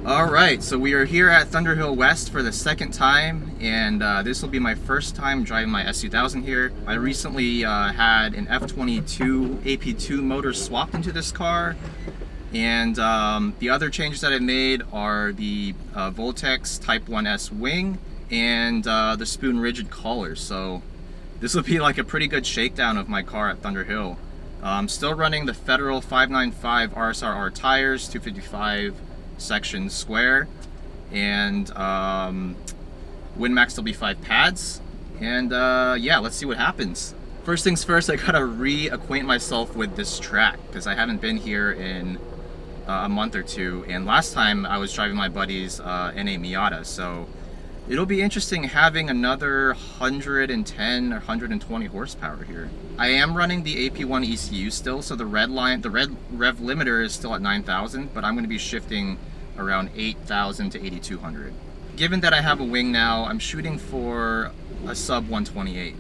Alright, so we are here at Thunderhill West for the second time, and this will be my first time driving my S2000 here. I recently had an F22 AP2 motor swapped into this car, and the other changes that I made are the Voltex Type 1S wing and the spoon rigid collar. So this will be like a pretty good shakedown of my car at Thunderhill. I'm still running the Federal 595 RSRR tires, 255 section square, and WinMax W5 pads, and yeah, let's see what happens. First things first, I gotta reacquaint myself with this track because I haven't been here in a month or two, and last time I was driving my buddy's NA Miata, so it'll be interesting having another 110 or 120 horsepower here. I am running the AP1 ECU still, so the red rev limiter is still at 9,000, but I'm going to be shifting around 8,000 to 8,200. Given that I have a wing now, I'm shooting for a sub 128.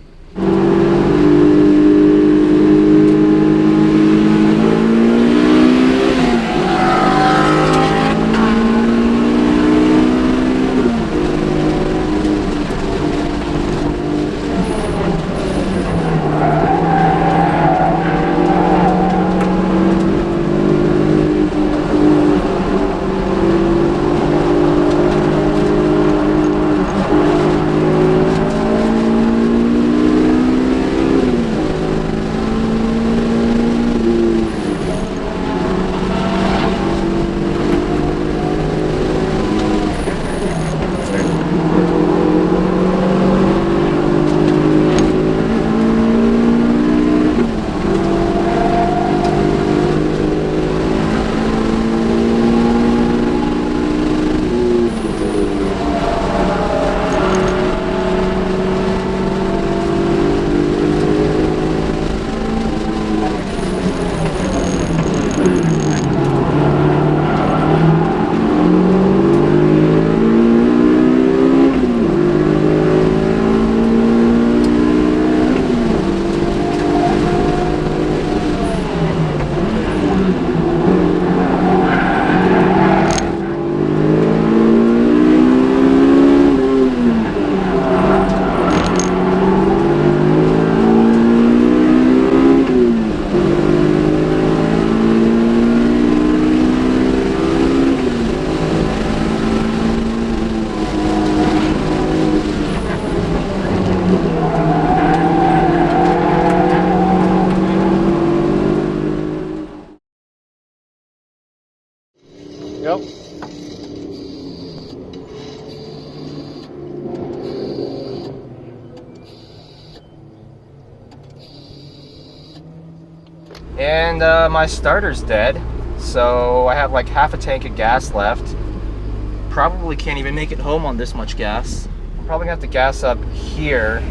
Yep. And my starter's dead, so I have like half a tank of gas left. Probably can't even make it home on this much gas. I'm probably gonna have to gas up here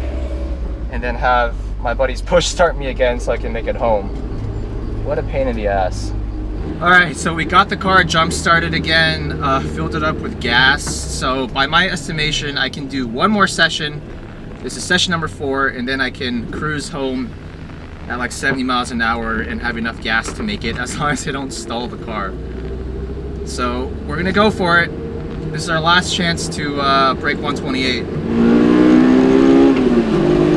and then have my buddies push start me again so I can make it home. What a pain in the ass. Alright, so we got the car jump started again, filled it up with gas. So by my estimation, I can do one more session. This is session number 4, and then I can cruise home at like 70 miles an hour and have enough gas to make it, as long as I don't stall the car. So we're gonna go for it. This is our last chance to break 128.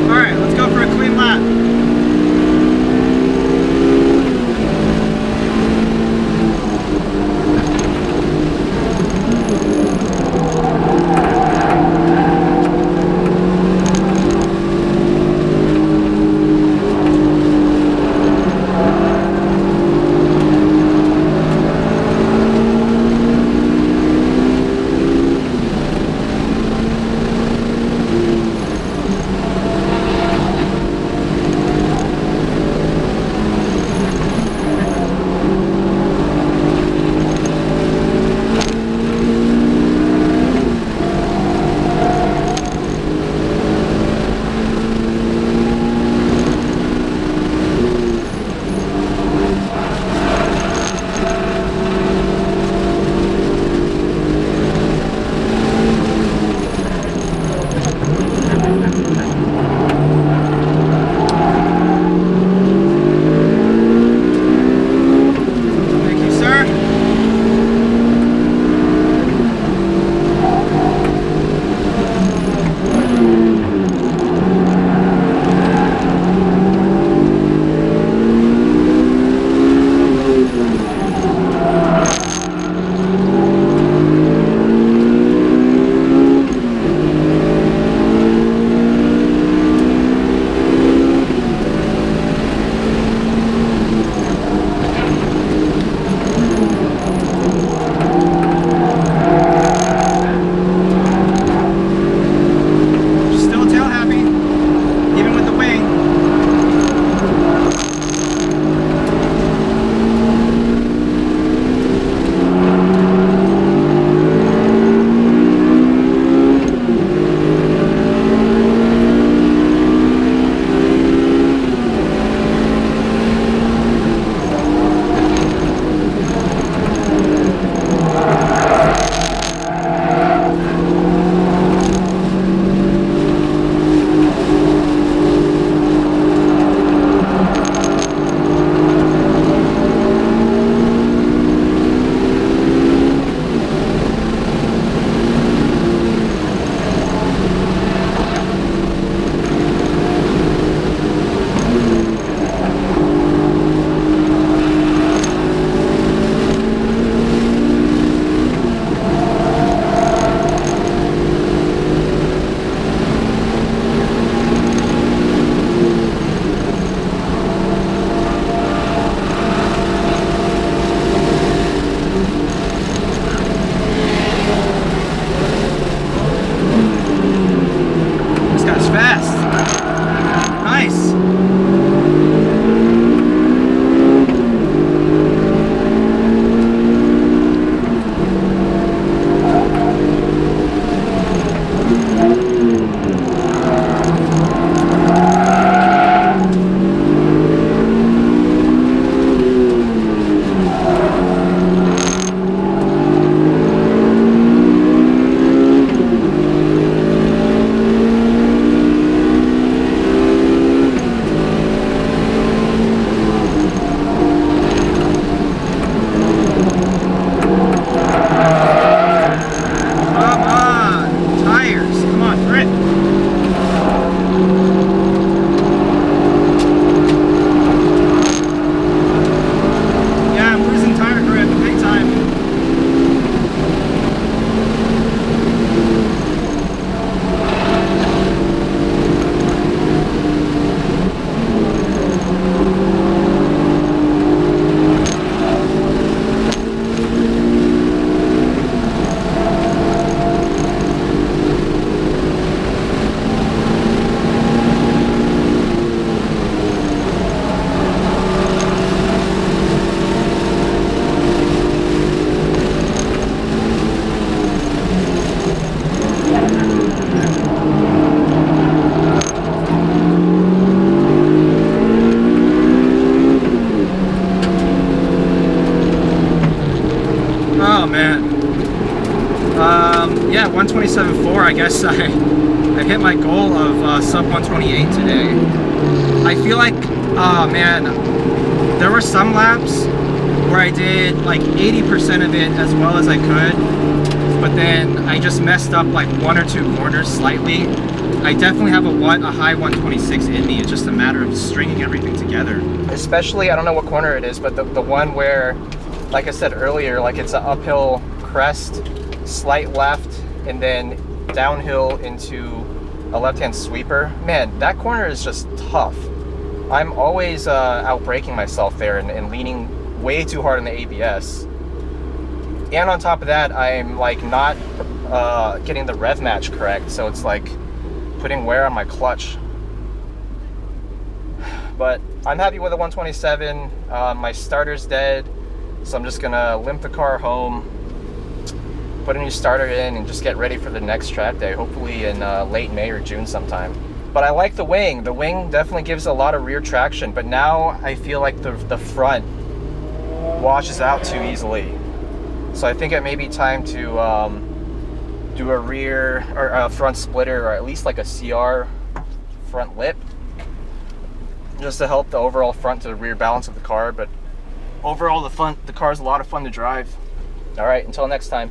Alright, let's go for a clean lap. yeah, 127.4. I guess I hit my goal of sub 128 today. I feel like, oh man, there were some laps where I did like 80% of it as well as I could, but then I just messed up like 1 or 2 corners slightly. I definitely have a high 126 in me. It's just a matter of stringing everything together. Especially, I don't know what corner it is, but the one where, like I said earlier, like it's an uphill crest, slight left, and then downhill into a left-hand sweeper. Man, that corner is just tough. I'm always out-braking myself there and leaning way too hard on the ABS. And on top of that, I'm like not getting the rev match correct, so it's like putting wear on my clutch. But I'm happy with the 127. My starter's dead, so I'm just gonna limp the car home, put a new starter in, and just get ready for the next track day, hopefully in late May or June sometime. But I like the wing. The wing definitely gives a lot of rear traction, but now I feel like the front washes out too easily. So I think it may be time to do a rear or a front splitter, or at least like a CR front lip, just to help the overall front to rear balance of the car. But overall, the car is a lot of fun to drive. All right, until next time.